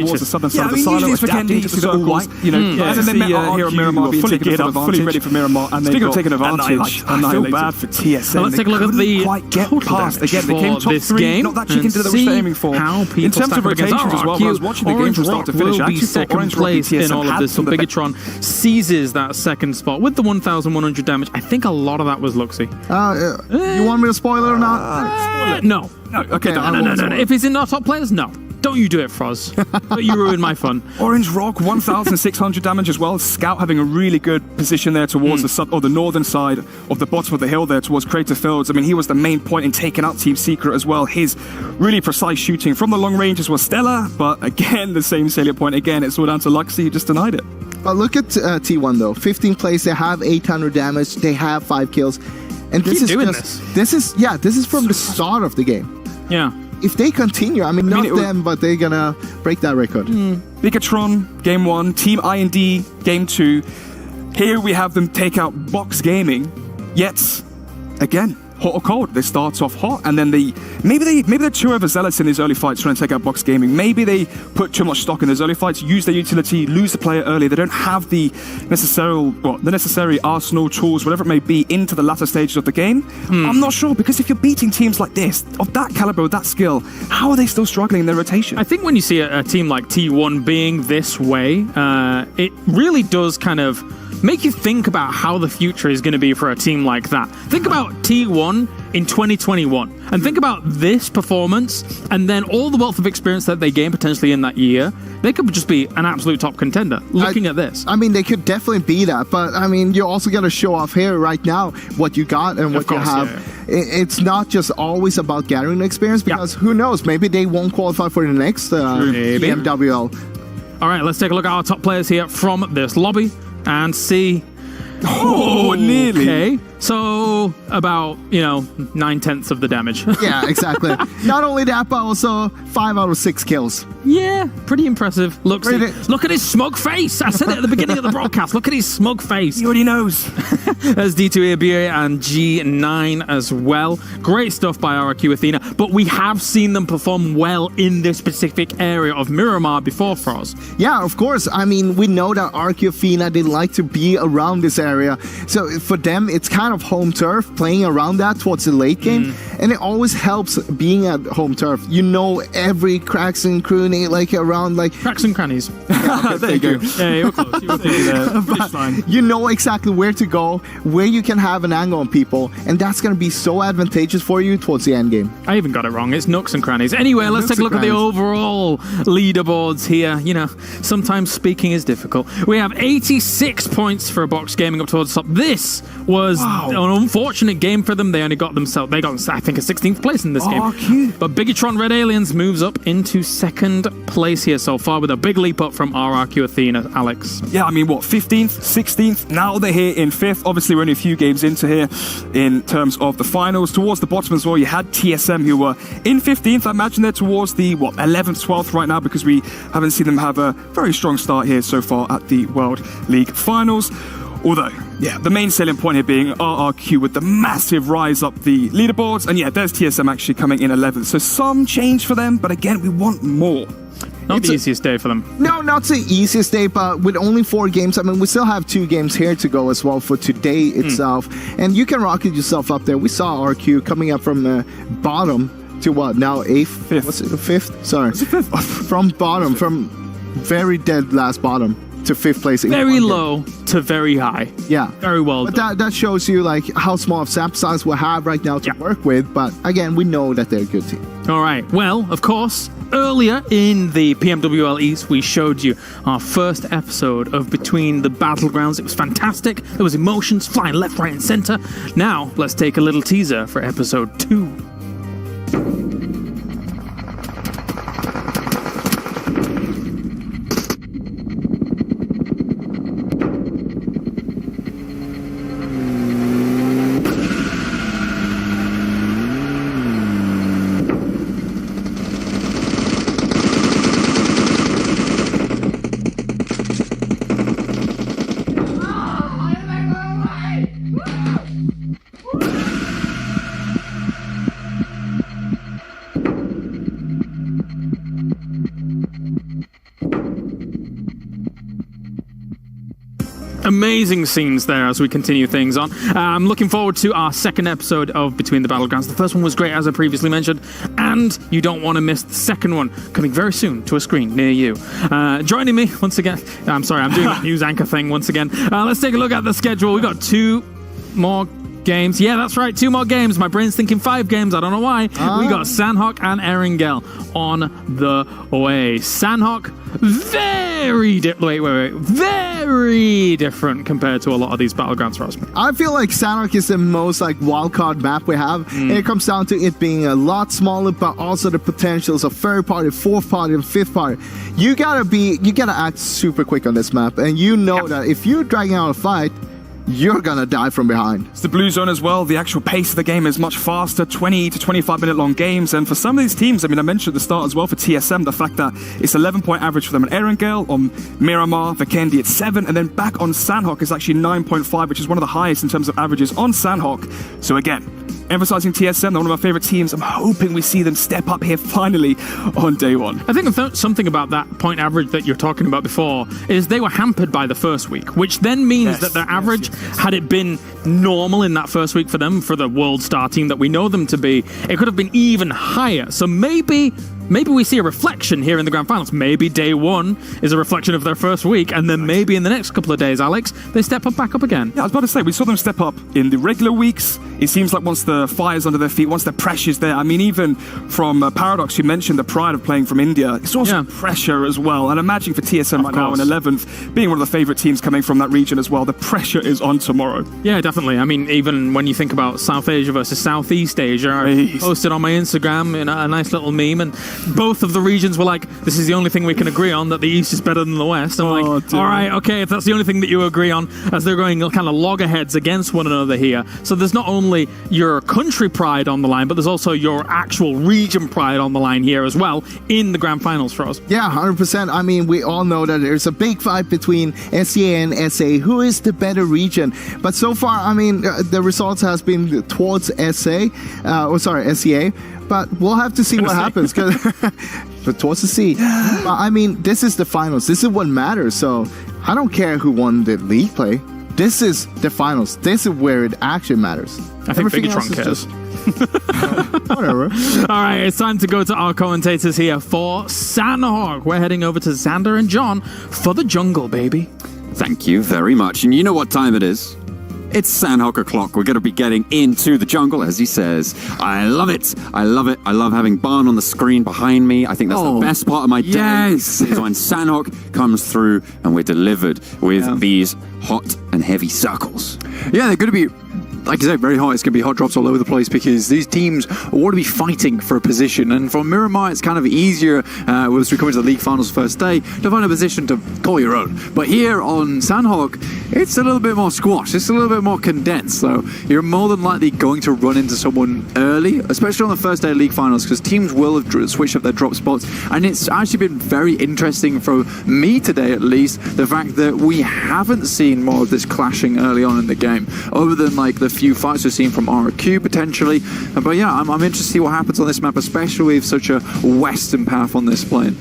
towards the southern side of the usually silo, it's Vikendi, into the all white, you know, and then they here at Miramar being fully taken geared up, advantage. fully ready for Miramar, and Speaking they of taking advantage, I feel bad for TSM. Let's take a look at the quite get total past damage again. They came for top this 3, game not that chicken dinner that and we're aiming for. how people In terms stack of up against rotations as well, when I was watching the game from start to finish, I will actually be thought second Orange Rock place in all of this, so some of the Bigatron seizes that second spot with the 1,100 damage. I think a lot of that was Luxy. You want me to spoil it or not? No. Okay, No. If he's in our top players, no. Don't you do it, Froz. You ruined my fun. Orange Rock, 1,600 damage as well. Scout having a really good position there towards the northern side of the bottom of the hill there towards Crater Fields. I mean, he was the main point in taking out Team Secret as well. His really precise shooting from the long ranges was stellar, but again, the same salient point. Again, it's all down to Luxy, who just denied it. Look at T1 though. 15 plays, they have 800 damage, they have 5 kills. And this is from the start of the game. Yeah. If they continue, I mean, but they're gonna break that record. Bigatron, game 1, Team I&D, game 2. Here we have them take out Box Gaming, yet again, hot or cold. They start off hot, and then maybe they're too overzealous in these early fights trying to take out Box Gaming. Maybe they put too much stock in those early fights, use their utility, lose the player early. They don't have the necessary arsenal, tools, whatever it may be, into the latter stages of the game. I'm not sure, because if you're beating teams like this, of that caliber, with that skill, how are they still struggling in their rotation? I think when you see a team like T1 being this way, it really does kind of make you think about how the future is going to be for a team like that. Think about T1 in 2021 and think about this performance and then all the wealth of experience that they gain potentially in that year. They could just be an absolute top contender looking at this. I mean, they could definitely be that, but I mean, you also got to show off here right now what you got and what you have. Yeah. It's not just always about gathering experience, because who knows, maybe they won't qualify for the next PMWL. All right, let's take a look at our top players here from this lobby and see. Oh, nearly. Okay, so about 9/10 of the damage. Yeah, exactly. Not only that, but also 5 out of 6 kills. Yeah, pretty impressive. Look at his smug face. I said it at the beginning of the broadcast. Look at his smug face. He already knows. There's D2ABA and G9 as well. Great stuff by RRQ Athena, but we have seen them perform well in this specific area of Miramar before, Froz. Yeah, of course. I mean, we know that RRQ Athena, they like to be around this area. So for them, it's kind of home turf, playing around that towards the late game. And it always helps being at home turf. You know every cracks and croony, like around like... Cracks and crannies. Yeah, okay, there you go. Yeah, you were close. You were there. You know exactly where to go, where you can have an angle on people, and that's going to be so advantageous for you towards the end game. I even got it wrong. It's nooks and crannies. Anyway, let's take a look at the overall leaderboards here. Sometimes speaking is difficult. We have 86 points for Box Gaming up towards the top. This was an unfortunate game for them. They only got themselves, I think, a 16th place in this game. Cute. But Bigatron Red Aliens moves up into second place here so far with a big leap up from RRQ Athena, Alex. Yeah, I mean, 15th, 16th, now they're here in 5th. Obviously, we're only a few games into here in terms of the finals. Towards the bottom as well, you had TSM, who were in 15th. I imagine they're towards the, 11th, 12th right now, because we haven't seen them have a very strong start here so far at the World League Finals. Although, the main selling point here being RRQ with the massive rise up the leaderboards. And there's TSM actually coming in 11th. So some change for them, but again, we want more. Not the easiest day for them. No, not the easiest day, but with only 4 games, I mean, we still have 2 games here to go as well for today itself. And you can rocket yourself up there. We saw RQ coming up from bottom to what, now 8th? 5th. What's it, 5th? Sorry. Is it 5th? From bottom, from very dead last bottom to 5th place. Very low to very high. Yeah. Very well done. done. That shows you like how small of sample size we have right now to work with. But again, we know that they're a good team. All right. Well, of course, earlier in the PMWL East, we showed you our first episode of Between the Battlegrounds. It was fantastic. There was emotions flying left, right, and center. Now, let's take a little teaser for episode 2. Amazing scenes there as we continue things on. I'm looking forward to our second episode of Between the Battlegrounds. The first one was great, as I previously mentioned, and you don't want to miss the second one coming very soon to a screen near you. Joining me once again, I'm sorry, I'm doing the news anchor thing once again. Let's take a look at the schedule. We've got 2 more games. Yeah, that's right, 2 more games. My brain's thinking 5 games. I don't know why. We got Sanhok and Erangel on the way. Sanhok, very different compared to a lot of these battlegrounds for us. I feel like Sanhok is the most like wildcard map we have. And it comes down to it being a lot smaller, but also the potentials of third party, fourth party, and fifth party. You gotta act super quick on this map, and you know that if you're dragging out a fight, you're gonna die from behind. It's the blue zone as well. The actual pace of the game is much faster, 20 to 25 minute long games. And for some of these teams, I mean, I mentioned at the start as well for TSM, the fact that it's 11-point average for them on Erangel, on Miramar, Vikendi it's 7, and then back on Sanhok is actually 9.5, which is one of the highest in terms of averages on Sanhok. So again, emphasizing TSM, they're one of my favorite teams. I'm hoping we see them step up here finally on day one. I think something about that point average that you're talking about before is they were hampered by the first week, which then means that their average, had it been normal in that first week for them, for the world star team that we know them to be, it could have been even higher. So maybe we see a reflection here in the grand finals. Maybe day one is a reflection of their first week, and then maybe in the next couple of days, Alex, they step back up again. Yeah, I was about to say, we saw them step up in the regular weeks. It seems like once the fire's under their feet, once the pressure's there, I mean, even from Paradox, you mentioned the pride of playing from India. It's also pressure as well. And imagine for TSM right now in 11th, being one of the favorite teams coming from that region as well, the pressure is on tomorrow. Yeah, definitely. I mean, even when you think about South Asia versus Southeast Asia, I posted on my Instagram a nice little meme, and both of the regions were like, this is the only thing we can agree on, that the East is better than the West. I'm all right, okay, if that's the only thing that you agree on, as they're going kind of loggerheads against one another here. So there's not only your country pride on the line, but there's also your actual region pride on the line here as well in the grand finals for us. Yeah, 100%. I mean, we all know that there's a big fight between SCA and SA. Who is the better region? But so far, I mean, the results has been towards SCA. But we'll have to see what happens. But towards the sea. I mean, this is the finals. This is what matters. So I don't care who won the league play. This is the finals. This is where it actually matters. I think Bigatron cares. Whatever. All right, it's time to go to our commentators here for Sanhok. We're heading over to Xander and John for the jungle, baby. Thank you very much. And you know what time it is? It's Sanhok o'clock. We're going to be getting into the jungle, as he says. I love it. I love it. I love having Barn on the screen behind me. I think that's the best part of my day. Is when Sanhok comes through and we're delivered with these hot and heavy circles. Yeah, they're going to be, like I said, very hot. It's going to be hot drops all over the place because these teams want to be fighting for a position. And from Miramar, it's kind of easier as we come into the league finals first day to find a position to call your own. But here on Sanhok, it's a little bit more squashed. It's a little bit more condensed. So you're more than likely going to run into someone early, especially on the first day of league finals, because teams will have switched up their drop spots. And it's actually been very interesting for me today, at least, the fact that we haven't seen more of this clashing early on in the game, other than like the few fights we've seen from RQ potentially. But yeah, I'm interested to see what happens on this map, especially with such a western path on this plane.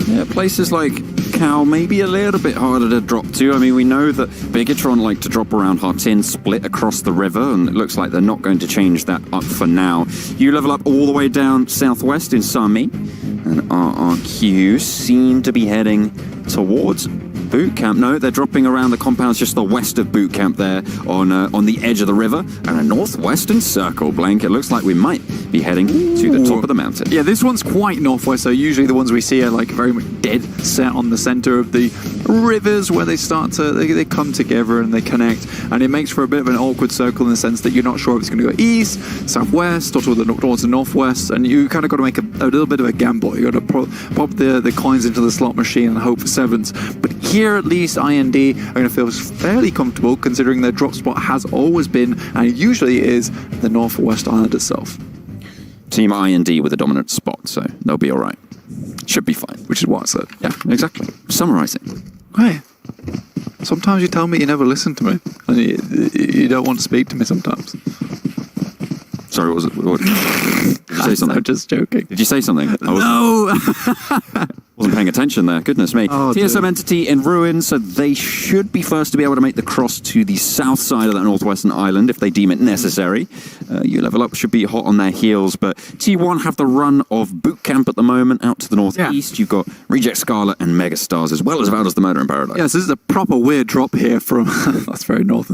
Yeah, places like Cal may be a little bit harder to drop to. I mean, we know that Bigatron like to drop around Hartin, split across the river, and it looks like they're not going to change that up for now. You level up all the way down southwest in Sami, and RRQ seem to be heading towards Boot Camp. No, they're dropping around the compounds just the west of Boot Camp there on the edge of the river, and a northwestern circle, Blank. It looks like we might be heading to the top of the mountain. Yeah, this one's quite northwest, so usually the ones we see are like very much dead set on the center of the rivers where they start to, they come together and they connect, and it makes for a bit of an awkward circle in the sense that you're not sure if it's going to go east, southwest, or towards the northwest, and you kind of got to make a little bit of a gamble. You got to pop the coins into the slot machine and hope for sevens. But here at least IND are going to feel fairly comfortable considering their drop spot has always been, and usually is, the northwest island itself. Team IND with a dominant spot, so they'll be all right. Should be fine. Which is what I said. Yeah, exactly. Summarizing. Hey, sometimes you tell me you never listen to me, and you don't want to speak to me sometimes. Sorry, what did you say something? I'm just joking. Did you say something? No! Wasn't Wasn't paying attention there. Goodness me. Oh, TSM dude. Entity in ruins, so they should be first to be able to make the cross to the south side of that northwestern island if they deem it necessary. You level up should be hot on their heels, but T1 have the run of boot camp at the moment out to the northeast. You've got Reject Scarlet and Megastars as well as Valda's the Murder in Paradise. Yes, this is a proper weird drop here from that's very northern